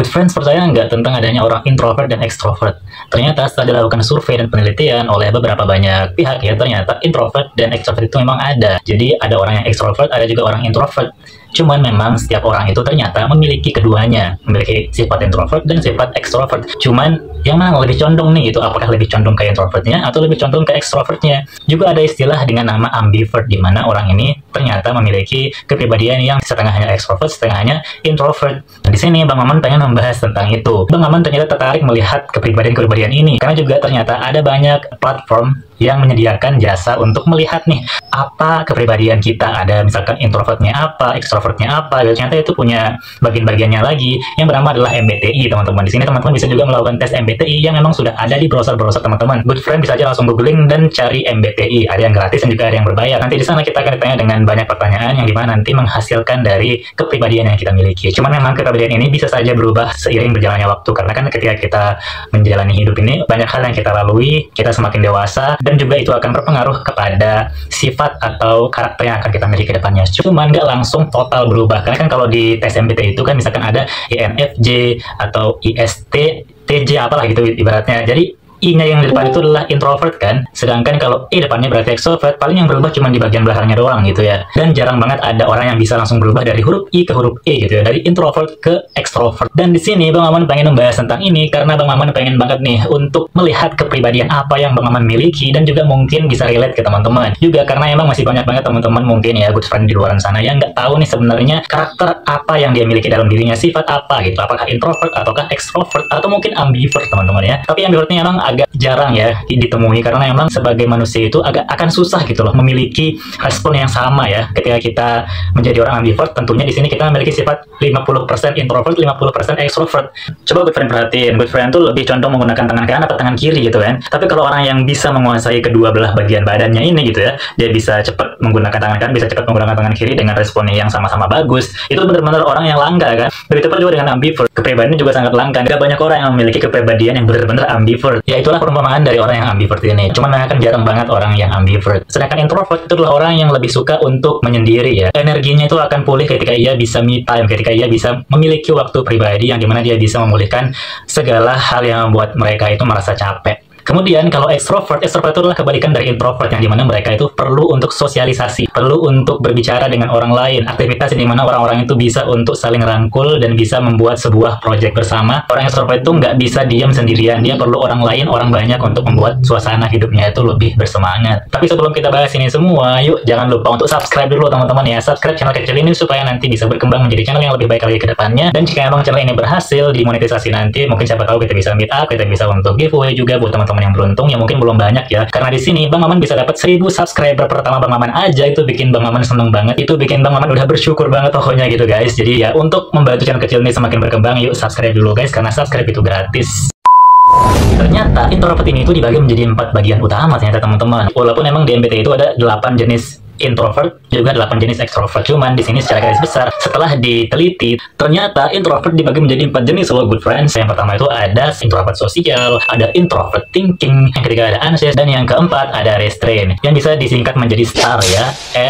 Good friends, percaya nggak tentang adanya orang introvert dan extrovert? Ternyata setelah dilakukan survei dan penelitian oleh beberapa banyak pihak ya, ternyata introvert dan extrovert itu memang ada. Jadi ada orang yang extrovert, ada juga orang introvert. Cuman memang setiap orang itu ternyata memiliki keduanya, memiliki sifat introvert dan sifat extrovert. Cuman yang mana lebih condong nih gitu, apakah lebih condong ke introvertnya atau lebih condong ke extrovertnya? Juga ada istilah dengan nama ambivert, di mana orang ini ternyata memiliki kepribadian yang setengahnya extrovert, setengahnya introvert. Nah, di sini Bang Maman pengen membahas tentang itu. Bang Maman ternyata tertarik melihat kepribadian-kepribadian ini karena juga ternyata ada banyak platform yang menyediakan jasa untuk melihat nih apa kepribadian kita, ada misalkan introvertnya apa, extrovertnya apa, dan ternyata itu punya bagian-bagiannya lagi yang bernama adalah MBTI, teman-teman. Di sini teman-teman bisa juga melakukan tes MBTI yang memang sudah ada di browser-browser teman-teman. Good friend bisa aja langsung googling dan cari MBTI, ada yang gratis dan juga ada yang berbayar. Nanti di sana kita akan ditanya dengan banyak pertanyaan yang dimana nanti menghasilkan dari kepribadian yang kita miliki. Cuman memang kepribadian ini bisa saja berubah seiring berjalannya waktu, karena kan ketika kita menjalani hidup ini banyak hal yang kita lalui, kita semakin dewasa, dan juga itu akan berpengaruh kepada sifat atau karakter yang akan kita miliki ke depannya. Cuman nggak langsung total berubah, karena kan kalau di tes MBTI itu kan misalkan ada INFJ atau ISTJ apalah gitu ibaratnya. Jadi I-nya yang di depan itu adalah introvert kan, sedangkan kalau I depannya berarti extrovert, paling yang berubah cuma di bagian belakangnya doang gitu ya. Dan jarang banget ada orang yang bisa langsung berubah dari huruf I ke huruf E gitu ya, dari introvert ke extrovert. Dan di sini Bang Maman pengen membahas tentang ini karena Bang Maman pengen banget nih untuk melihat kepribadian apa yang Bang Maman miliki dan juga mungkin bisa relate ke teman-teman. Juga karena emang masih banyak banget teman-teman mungkin ya good friend di luar sana yang nggak tahu nih sebenarnya karakter apa yang dia miliki dalam dirinya, sifat apa gitu, apakah introvert ataukah extrovert atau mungkin ambivert teman-teman ya. Tapi ambivertnya emang agak jarang ya ditemui karena memang sebagai manusia itu agak akan susah gitu loh memiliki respon yang sama ya. Ketika kita menjadi orang ambivert, tentunya di sini kita memiliki sifat 50% introvert, 50% extrovert. Coba good friend perhatiin, good friend tuh lebih condong menggunakan tangan kanan atau tangan kiri gitu kan. Tapi kalau orang yang bisa menguasai kedua belah bagian badannya ini gitu ya, dia bisa cepat menggunakan tangan kanan, bisa cepat menggunakan tangan kiri dengan responnya yang sama-sama bagus. Itu benar-benar orang yang langka kan. Begitu pun juga dengan ambivert, kepribadiannya juga sangat langka. Gak banyak orang yang memiliki kepribadian yang benar-benar ambivert. Ya itulah perumpamaan dari orang yang ambivert ini. Cuman kan jarang banget orang yang ambivert. Sedangkan introvert itu adalah orang yang lebih suka untuk menyendiri ya. Energinya itu akan pulih ketika ia bisa me time, ketika ia bisa memiliki waktu pribadi yang dimana dia bisa memulihkan segala hal yang membuat mereka itu merasa capek. Kemudian kalau extrovert itu adalah kebalikan dari introvert, yang dimana mereka itu perlu untuk sosialisasi, perlu untuk berbicara dengan orang lain, aktivitas yang dimana orang-orang itu bisa untuk saling rangkul dan bisa membuat sebuah proyek bersama. Orang extrovert itu nggak bisa diam sendirian, dia perlu orang lain, orang banyak untuk membuat suasana hidupnya itu lebih bersemangat. Tapi sebelum kita bahas ini semua, yuk jangan lupa untuk subscribe dulu teman-teman ya, subscribe channel kecil ini supaya nanti bisa berkembang menjadi channel yang lebih baik lagi ke depannya. Dan jika emang channel ini berhasil dimonetisasi nanti, mungkin siapa tahu kita bisa meet up, kita bisa untuk giveaway juga buat teman-teman yang beruntung, yang mungkin belum banyak ya. Karena di sini Bang Maman bisa dapat 1000 subscriber pertama Bang Maman aja, itu bikin Bang Maman seneng banget, itu bikin Bang Maman udah bersyukur banget pokoknya gitu guys. Jadi ya untuk membantu channel kecil ini semakin berkembang, yuk subscribe dulu guys, karena subscribe itu gratis. Ternyata introvert ini itu dibagi menjadi 4 bagian utama ternyata teman-teman. Walaupun emang di MBTI itu ada 8 jenis introvert, juga 8 jenis extrovert. Cuman di sini secara garis besar setelah diteliti, ternyata introvert dibagi menjadi 4 jenis loh good friends. Yang pertama itu ada introvert sosial, ada introvert thinking, yang ketiga ada anxious, dan yang keempat ada restraint, yang bisa disingkat menjadi STAR ya,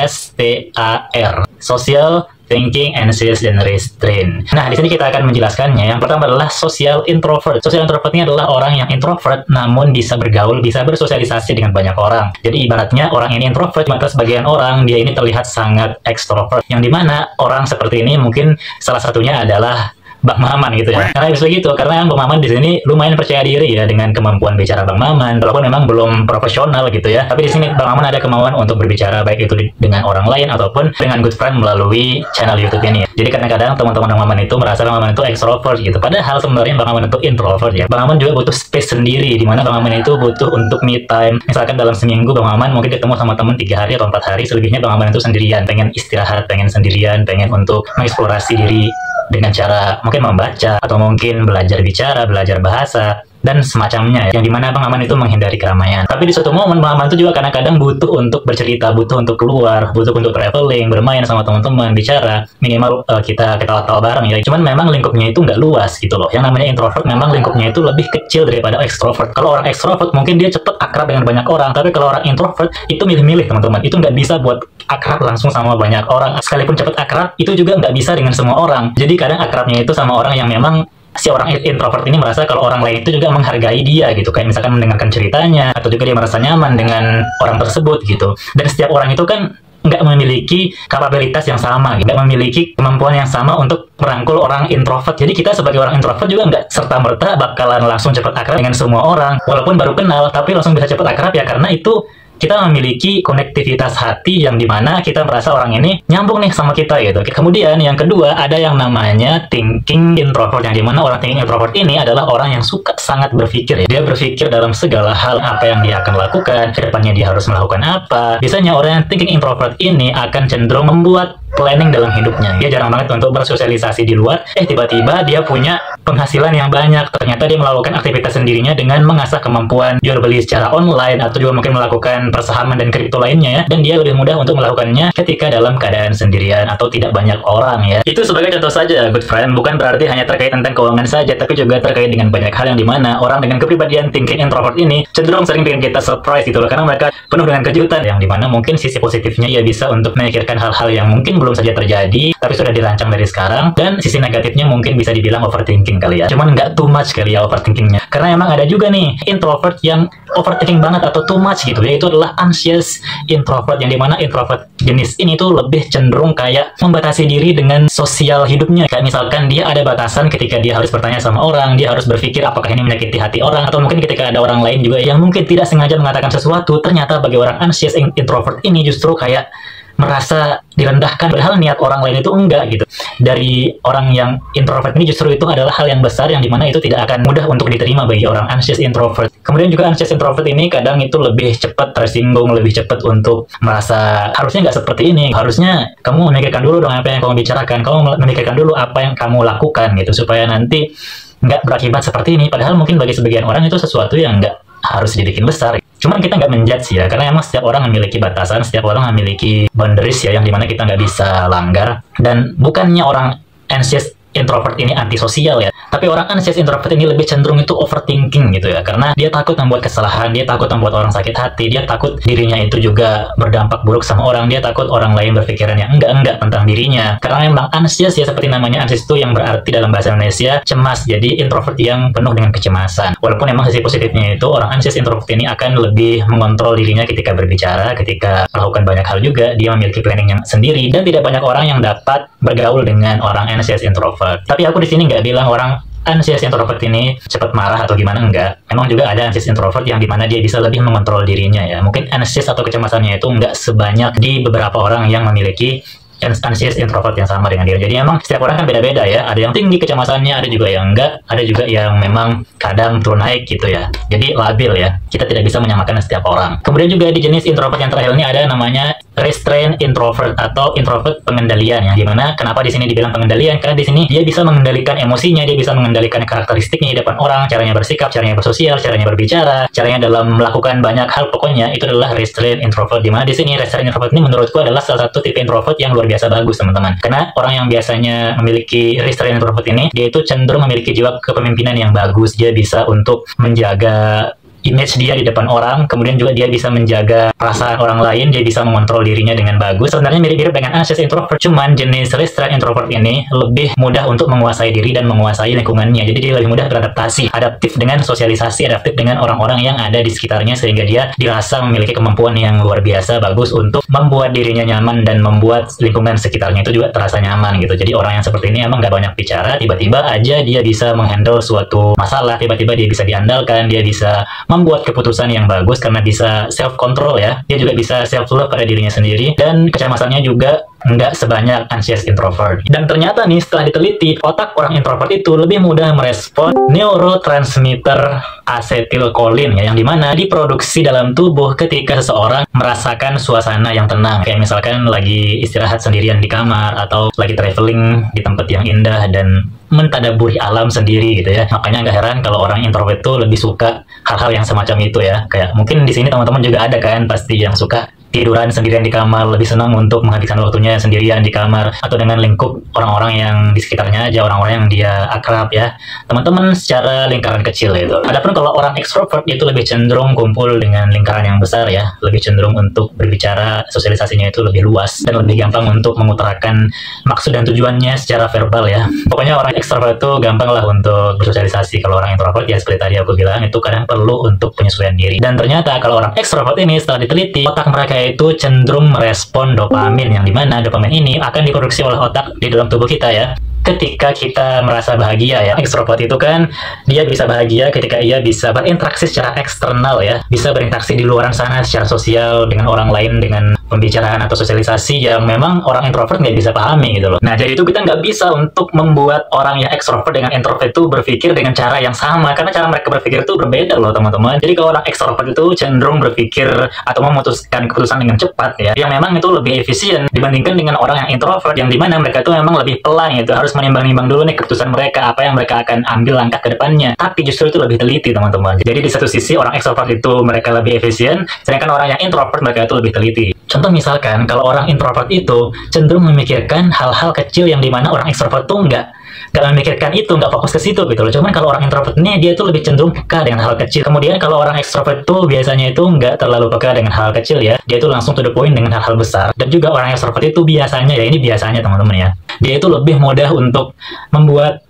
STAR, social, thinking, anxious, dan restraint. Nah, di sini kita akan menjelaskannya. Yang pertama adalah social introvert. Social introvert ini adalah orang yang introvert namun bisa bergaul, bisa bersosialisasi dengan banyak orang. Jadi ibaratnya orang ini introvert, maka sebagian orang dia ini terlihat sangat extrovert. Yang dimana orang seperti ini mungkin salah satunya adalah Bang Maman gitu ya. Karena bisa gitu, karena Bang Maman di sini lumayan percaya diri ya dengan kemampuan bicara Bang Maman, walaupun memang belum profesional gitu ya. Tapi di sini Bang Maman ada kemauan untuk berbicara baik itu dengan orang lain ataupun dengan good friend melalui channel YouTube ini. Jadi kadang-kadang teman-teman Bang Maman itu merasa Bang Maman itu extrovert gitu. Padahal sebenarnya Bang Maman itu introvert ya. Bang Maman juga butuh space sendiri, di mana Bang Maman itu butuh untuk me time. Misalkan dalam seminggu Bang Maman mungkin ketemu sama teman 3 hari atau 4 hari, selebihnya Bang Maman itu sendirian, pengen istirahat, pengen sendirian, pengen untuk mengeksplorasi diri dengan cara mungkin membaca atau mungkin belajar bicara, belajar bahasa dan semacamnya ya, yang dimana Bang Maman itu menghindari keramaian. Tapi di suatu momen Bang Maman itu juga kadang-kadang butuh untuk bercerita, butuh untuk keluar, butuh untuk traveling, bermain sama teman-teman, bicara, minimal kita ketawa-tawa bareng ya. Cuman memang lingkupnya itu nggak luas gitu loh. Yang namanya introvert memang lingkupnya itu lebih kecil daripada extrovert. Kalau orang extrovert mungkin dia cepet akrab dengan banyak orang, tapi kalau orang introvert itu milih-milih teman-teman. Itu nggak bisa buat akrab langsung sama banyak orang. Sekalipun cepet akrab, itu juga nggak bisa dengan semua orang. Jadi kadang akrabnya itu sama orang yang memang si orang introvert ini merasa kalau orang lain itu juga menghargai dia gitu, kayak misalkan mendengarkan ceritanya, atau juga dia merasa nyaman dengan orang tersebut gitu. Dan setiap orang itu kan nggak memiliki kapabilitas yang sama, nggak memiliki kemampuan yang sama untuk merangkul orang introvert. Jadi kita sebagai orang introvert juga nggak serta-merta bakalan langsung cepat akrab dengan semua orang, walaupun baru kenal, tapi langsung bisa cepat akrab ya, karena itu kita memiliki konektivitas hati yang dimana kita merasa orang ini nyambung nih sama kita gitu. Kemudian yang kedua ada yang namanya thinking introvert, yang dimana orang thinking introvert ini adalah orang yang suka sangat berpikir ya. Dia berpikir dalam segala hal, apa yang dia akan lakukan, kedepannya dia harus melakukan apa. Biasanya orang yang thinking introvert ini akan cenderung membuat planning dalam hidupnya. Dia jarang banget untuk bersosialisasi di luar. Tiba-tiba dia punya penghasilan yang banyak. Ternyata dia melakukan aktivitas sendirinya dengan mengasah kemampuan jual beli secara online, atau juga mungkin melakukan persahaman dan kripto lainnya ya. Dan dia lebih mudah untuk melakukannya ketika dalam keadaan sendirian atau tidak banyak orang ya. Itu sebagai contoh saja, good friend. Bukan berarti hanya terkait tentang keuangan saja, tapi juga terkait dengan banyak hal yang dimana orang dengan kepribadian thinking introvert ini cenderung sering bikin kita surprise gitu loh, karena mereka penuh dengan kejutan, yang dimana mungkin sisi positifnya ia bisa untuk memikirkan hal-hal yang mungkin belum saja terjadi, tapi sudah dirancang dari sekarang. Dan sisi negatifnya mungkin bisa dibilang overthinking kali ya. Cuman nggak too much kali ya overthinkingnya. Karena emang ada juga nih introvert yang overthinking banget atau too much gitu. Yaitu adalah anxious introvert, yang dimana introvert jenis ini tuh lebih cenderung kayak membatasi diri dengan sosial hidupnya. Kayak misalkan dia ada batasan ketika dia harus bertanya sama orang, dia harus berpikir apakah ini menyakiti hati orang, atau mungkin ketika ada orang lain juga yang mungkin tidak sengaja mengatakan sesuatu, ternyata bagi orang anxious introvert ini justru kayak merasa direndahkan, padahal niat orang lain itu enggak gitu. Dari orang yang introvert ini justru itu adalah hal yang besar, yang dimana itu tidak akan mudah untuk diterima bagi orang anxious introvert. Kemudian juga anxious introvert ini kadang itu lebih cepat tersinggung, lebih cepat untuk merasa harusnya nggak seperti ini, harusnya kamu memikirkan dulu dong apa yang kamu bicarakan, kamu memikirkan dulu apa yang kamu lakukan gitu, supaya nanti nggak berakibat seperti ini. Padahal mungkin bagi sebagian orang itu sesuatu yang nggak harus dibikin besar. Cuman kita nggak menjudge ya, karena emang setiap orang memiliki batasan, setiap orang memiliki boundaries ya, yang dimana kita nggak bisa langgar. Dan bukannya orang anxious introvert ini antisosial ya, tapi orang anxious introvert ini lebih cenderung itu overthinking gitu ya, karena dia takut membuat kesalahan, dia takut membuat orang sakit hati, dia takut dirinya itu juga berdampak buruk sama orang, dia takut orang lain berpikiran yang enggak tentang dirinya. Karena memang anxious ya, seperti namanya anxious itu yang berarti dalam bahasa Indonesia cemas, jadi introvert yang penuh dengan kecemasan. Walaupun memang sisi positifnya itu orang anxious introvert ini akan lebih mengontrol dirinya ketika berbicara, ketika melakukan banyak hal juga, dia memiliki planning yang sendiri, dan tidak banyak orang yang dapat bergaul dengan orang anxious introvert. Tapi aku di sini nggak bilang orang anxious introvert ini cepat marah atau gimana, enggak. Memang juga ada anxious introvert yang dimana dia bisa lebih mengontrol dirinya ya. Mungkin anxious atau kecemasannya itu nggak sebanyak di beberapa orang yang memiliki anxious introvert yang sama dengan dia. Jadi emang setiap orang kan beda-beda ya. Ada yang tinggi kecemasannya, ada juga yang enggak, ada juga yang memang kadang turun naik gitu ya. Jadi labil ya. Kita tidak bisa menyamakan setiap orang. Kemudian juga di jenis introvert yang terakhir ini ada namanya restraint introvert atau introvert pengendalian, yang dimana kenapa di sini dibilang pengendalian, karena di sini dia bisa mengendalikan emosinya, dia bisa mengendalikan karakteristiknya di depan orang, caranya bersikap, caranya bersosial, caranya berbicara, caranya dalam melakukan banyak hal. Pokoknya itu adalah restraint introvert, dimana di sini restraint introvert ini menurutku adalah salah satu tipe introvert yang luar biasa bagus teman-teman. Karena orang yang biasanya memiliki restraint introvert ini, dia itu cenderung memiliki jiwa kepemimpinan yang bagus, dia bisa untuk menjaga image dia di depan orang, kemudian juga dia bisa menjaga perasaan orang lain, dia bisa mengontrol dirinya dengan bagus. Sebenarnya mirip-mirip dengan anxious introvert, cuman jenis restraint introvert ini lebih mudah untuk menguasai diri dan menguasai lingkungannya. Jadi dia lebih mudah beradaptasi, adaptif dengan sosialisasi, adaptif dengan orang-orang yang ada di sekitarnya, sehingga dia dirasa memiliki kemampuan yang luar biasa bagus untuk membuat dirinya nyaman dan membuat lingkungan sekitarnya itu juga terasa nyaman gitu. Jadi orang yang seperti ini emang gak banyak bicara, tiba-tiba aja dia bisa menghandle suatu masalah, tiba-tiba dia bisa diandalkan, dia bisa membuat keputusan yang bagus karena bisa self control ya. Dia juga bisa self love pada dirinya sendiri, dan kecemasannya juga nggak sebanyak anxious introvert. Dan ternyata nih setelah diteliti, otak orang introvert itu lebih mudah merespon neurotransmitter asetilkolin ya, yang dimana diproduksi dalam tubuh ketika seseorang merasakan suasana yang tenang, kayak misalkan lagi istirahat sendirian di kamar, atau lagi traveling di tempat yang indah dan mentadaburi alam sendiri gitu ya. Makanya nggak heran kalau orang introvert itu lebih suka hal-hal yang semacam itu ya. Kayak mungkin di sini teman-teman juga ada kan pasti yang suka tiduran sendirian di kamar, lebih senang untuk menghabiskan waktunya sendirian di kamar, atau dengan lingkup orang-orang yang di sekitarnya aja, orang-orang yang dia akrab ya, teman-teman secara lingkaran kecil itu. Adapun kalau orang ekstrovert itu lebih cenderung kumpul dengan lingkaran yang besar ya, lebih cenderung untuk berbicara, sosialisasinya itu lebih luas, dan lebih gampang untuk mengutarakan maksud dan tujuannya secara verbal ya. Pokoknya orang ekstrovert itu gampang lah untuk bersosialisasi. Kalau orang introvert ya seperti tadi aku bilang, itu kadang perlu untuk penyesuaian diri. Dan ternyata kalau orang ekstrovert ini setelah diteliti, otak mereka itu cenderung merespon dopamin, yang dimana dopamin ini akan diproduksi oleh otak di dalam tubuh kita ya ketika kita merasa bahagia ya. Ekstrovert itu kan dia bisa bahagia ketika ia bisa berinteraksi secara eksternal ya, bisa berinteraksi di luaran sana secara sosial dengan orang lain, dengan pembicaraan atau sosialisasi yang memang orang introvert nggak bisa pahami gitu loh. Nah, jadi itu kita nggak bisa untuk membuat orang yang ekstrovert dengan introvert itu berpikir dengan cara yang sama, karena cara mereka berpikir itu berbeda loh teman-teman. Jadi kalau orang ekstrovert itu cenderung berpikir atau memutuskan keputusan dengan cepat ya, yang memang itu lebih efisien dibandingkan dengan orang yang introvert, yang dimana mereka itu memang lebih pelan gitu, harus menimbang-nimbang dulu nih keputusan mereka, apa yang mereka akan ambil langkah ke depannya. Tapi justru itu lebih teliti teman-teman. Jadi di satu sisi orang ekstrovert itu mereka lebih efisien, sedangkan orang yang introvert mereka itu lebih teliti. Contoh misalkan kalau orang introvert itu cenderung memikirkan hal-hal kecil yang dimana orang ekstrovert tuh nggak memikirkan itu, nggak fokus ke situ gitu loh. Cuman kalau orang introvert ini dia tuh lebih cenderung peka dengan hal kecil. Kemudian kalau orang ekstrovert tuh biasanya itu nggak terlalu peka dengan hal kecil ya, dia tuh langsung to the point dengan hal-hal besar. Dan juga orang ekstrovert itu biasanya ya, ini biasanya teman-teman ya, dia itu lebih mudah untuk membuat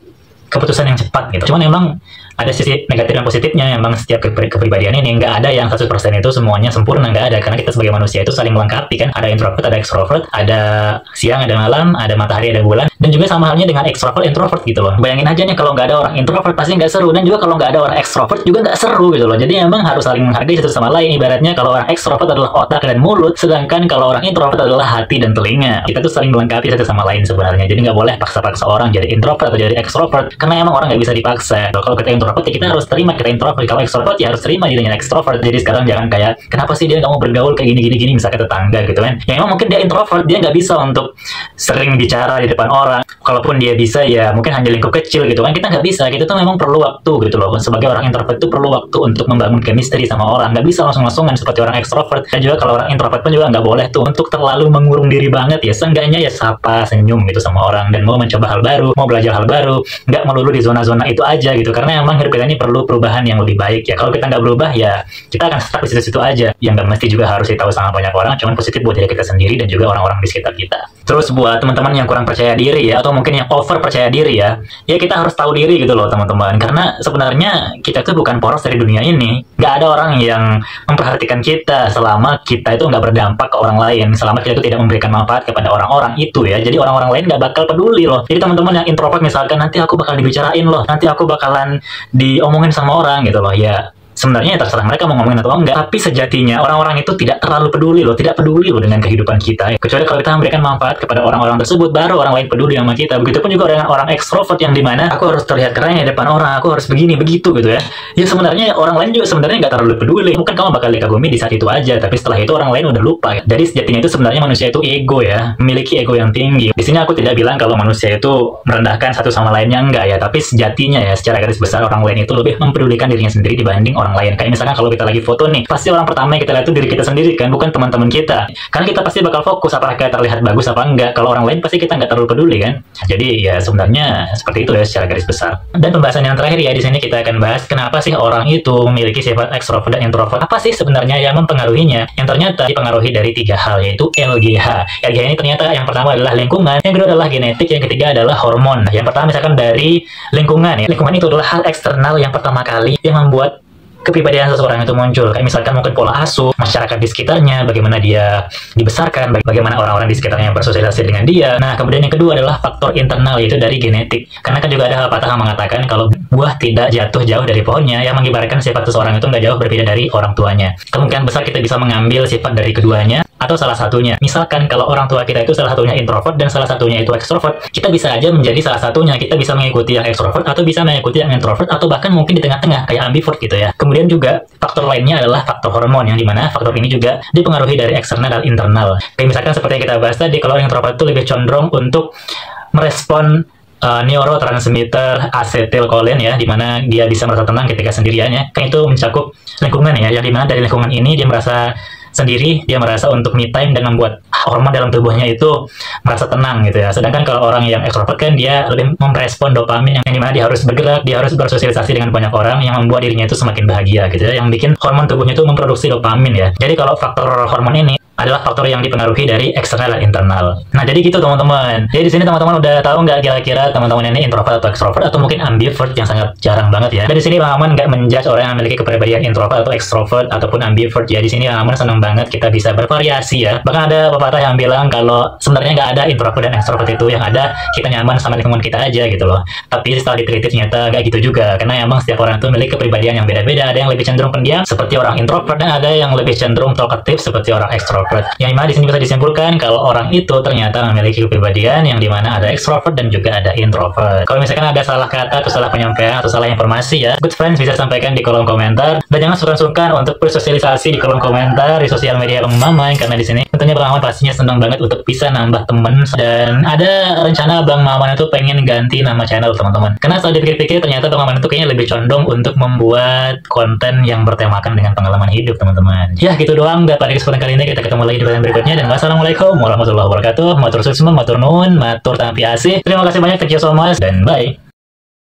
keputusan yang cepat gitu. Cuman emang ada sisi negatif dan positifnya. Emang setiap kepribadian ini nggak ada yang 100% itu semuanya sempurna, nggak ada, karena kita sebagai manusia itu saling melengkapi kan. Ada introvert, ada extrovert, ada siang, ada malam, ada matahari, ada bulan. Dan juga sama halnya dengan extrovert, introvert gitu loh. Bayangin aja nih kalau nggak ada orang introvert pasti nggak seru, dan juga kalau nggak ada orang extrovert juga nggak seru gitu loh. Jadi emang harus saling menghargai satu sama lain. Ibaratnya kalau orang extrovert adalah otak dan mulut, sedangkan kalau orang introvert adalah hati dan telinga. Kita tuh saling melengkapi satu sama lain sebenarnya. Jadi nggak boleh paksa-paksa orang jadi introvert atau jadi extrovert, karena emang orang nggak bisa dipaksa. Kalau kita introvert ya kita harus terima kita introvert, kalau extrovert ya harus terima dirinya extrovert. Jadi sekarang jangan kayak kenapa sih dia nggak mau bergaul kayak gini misalkan tetangga gitu kan, ya emang mungkin dia introvert, dia nggak bisa untuk sering bicara di depan orang. Kalaupun dia bisa ya mungkin hanya lingkup kecil gitu kan, kita nggak bisa. Kita tuh memang perlu waktu gitu loh. Sebagai orang introvert itu perlu waktu untuk membangun chemistry sama orang, nggak bisa langsung-langsungan seperti orang extrovert. Dan juga kalau orang introvert pun juga nggak boleh tuh untuk terlalu mengurung diri banget ya, seenggaknya ya sapa, senyum gitu sama orang, dan mau mencoba hal baru, mau belajar hal baru, nggak melulu di zona-zona itu aja gitu. Karena emang hidup kita ini perlu perubahan yang lebih baik ya. Kalau kita nggak berubah ya kita akan stuck di situ-situ aja, yang nggak mesti juga harus ditahu sama banyak orang, cuman positif buat diri kita sendiri dan juga orang-orang di sekitar kita. Terus buat teman-teman yang kurang percaya diri ya, atau mungkin yang over percaya diri ya kita harus tahu diri gitu loh teman-teman. Karena sebenarnya kita tuh bukan poros dari dunia ini. Nggak ada orang yang memperhatikan kita selama kita itu nggak berdampak ke orang lain, selama kita itu tidak memberikan manfaat kepada orang-orang itu ya. Jadi orang-orang lain nggak bakal peduli loh. Jadi teman-teman yang introvert misalkan, nanti aku bakal dibicarain loh, nanti aku bakalan diomongin sama orang gitu loh ya. Sebenarnya terserah mereka mau ngomongin atau enggak, tapi sejatinya orang-orang itu tidak terlalu peduli loh, tidak peduli loh dengan kehidupan kita. Kecuali kalau kita memberikan manfaat kepada orang-orang tersebut, baru orang lain peduli sama kita. Begitupun juga dengan orang ekstrovert yang dimana aku harus terlihat keren di depan orang, aku harus begini begitu gitu ya. Ya sebenarnya orang lain juga sebenarnya nggak terlalu peduli. Mungkin kamu bakal dikagumi di saat itu aja, tapi setelah itu orang lain udah lupa. Jadi sejatinya itu sebenarnya manusia itu ego ya, memiliki ego yang tinggi. Di sini aku tidak bilang kalau manusia itu merendahkan satu sama lainnya, enggak ya. Tapi sejatinya ya secara garis besar orang lain itu lebih mempedulikan dirinya sendiri dibanding orang lain. Kayak misalkan kalau kita lagi foto nih, pasti orang pertama yang kita lihat itu diri kita sendiri kan, bukan teman-teman kita. Karena kita pasti bakal fokus apakah kita terlihat bagus apa enggak. Kalau orang lain pasti kita nggak terlalu peduli kan. Jadi ya sebenarnya seperti itu ya secara garis besar. Dan pembahasan yang terakhir ya di sini kita akan bahas kenapa sih orang itu memiliki sifat ekstrovert dan introvert. Apa sih sebenarnya yang mempengaruhinya? Yang ternyata dipengaruhi dari 3 hal, yaitu LGH. LGH ini ternyata yang pertama adalah lingkungan, yang kedua adalah genetik, yang ketiga adalah hormon. Yang pertama misalkan dari lingkungan ya. Lingkungan itu adalah hal eksternal yang pertama kali yang membuat kepribadian seseorang itu muncul. Kayak misalkan mungkin pola asuh, masyarakat di sekitarnya, bagaimana dia dibesarkan, bagaimana orang-orang di sekitarnya bersosialisasi dengan dia. Nah, kemudian yang kedua adalah faktor internal, yaitu dari genetik. Karena kan juga ada pepatah mengatakan kalau buah tidak jatuh jauh dari pohonnya, yang mengibaratkan sifat seseorang itu nggak jauh berbeda dari orang tuanya. Kemungkinan besar kita bisa mengambil sifat dari keduanya atau salah satunya. Misalkan kalau orang tua kita itu salah satunya introvert dan salah satunya itu extrovert, kita bisa aja menjadi salah satunya. Kita bisa mengikuti yang extrovert atau bisa mengikuti yang introvert, atau bahkan mungkin di tengah-tengah kayak ambivert gitu ya. Kemudian juga faktor lainnya adalah faktor hormon, yang dimana faktor ini juga dipengaruhi dari eksternal dan internal. Kayak misalkan seperti yang kita bahas tadi, kalau yang introvert itu lebih condong untuk merespon neurotransmitter asetilkolin ya, dimana dia bisa merasa tenang ketika sendiriannya. Kan itu mencakup lingkungan ya, yang dimana dari lingkungan ini dia merasa sendiri, dia merasa untuk me time dan membuat hormon dalam tubuhnya itu merasa tenang gitu ya. Sedangkan kalau orang yang ekstrovert kan dia lebih merespon dopamin yang dimana dia harus bergerak, dia harus bersosialisasi dengan banyak orang yang membuat dirinya itu semakin bahagia gitu ya, yang bikin hormon tubuhnya itu memproduksi dopamin ya. Jadi kalau faktor hormon ini adalah faktor yang dipengaruhi dari eksternal dan internal. Nah, jadi gitu teman-teman. Jadi di sini teman-teman udah tahu nggak kira-kira teman-teman ini introvert atau extrovert atau mungkin ambivert yang sangat jarang banget ya. Dan di sini Bang Aman nggak menjudge orang yang memiliki kepribadian introvert atau extrovert ataupun ambivert ya. Di sini Bang Aman senang banget kita bisa bervariasi ya. Bahkan ada pepatah yang bilang kalau sebenarnya nggak ada introvert dan extrovert itu, yang ada kita nyaman sama lingkungan kita aja gitu loh. Tapi setelah diteliti ternyata nggak gitu juga, karena emang setiap orang itu memiliki kepribadian yang beda-beda. Ada yang lebih cenderung pendiam seperti orang introvert dan ada yang lebih cenderung talkative seperti orang extrovert. Yang dimana di sini bisa disimpulkan kalau orang itu ternyata memiliki kepribadian yang dimana ada extrovert dan juga ada introvert. Kalau misalkan ada salah kata atau salah penyampaian atau salah informasi ya, good friends bisa sampaikan di kolom komentar, dan jangan sungkan-sungkan untuk bersosialisasi di kolom komentar di sosial media Bang Maman, karena di sini tentunya Bang Maman pastinya senang banget untuk bisa nambah temen. Dan ada rencana Bang Maman itu pengen ganti nama channel teman-teman, karena setelah dipikir-pikir ternyata Bang Maman itu kayaknya lebih condong untuk membuat konten yang bertemakan dengan pengalaman hidup teman-teman. Ya gitu doang, dan pada kesempatan kali ini kita ketemu lagi di konten berikutnya, dan wassalamualaikum warahmatullahi wabarakatuh. Matur suksma, matur nuwun, matur tampi asih. Terima kasih banyak, thank you so much, dan bye.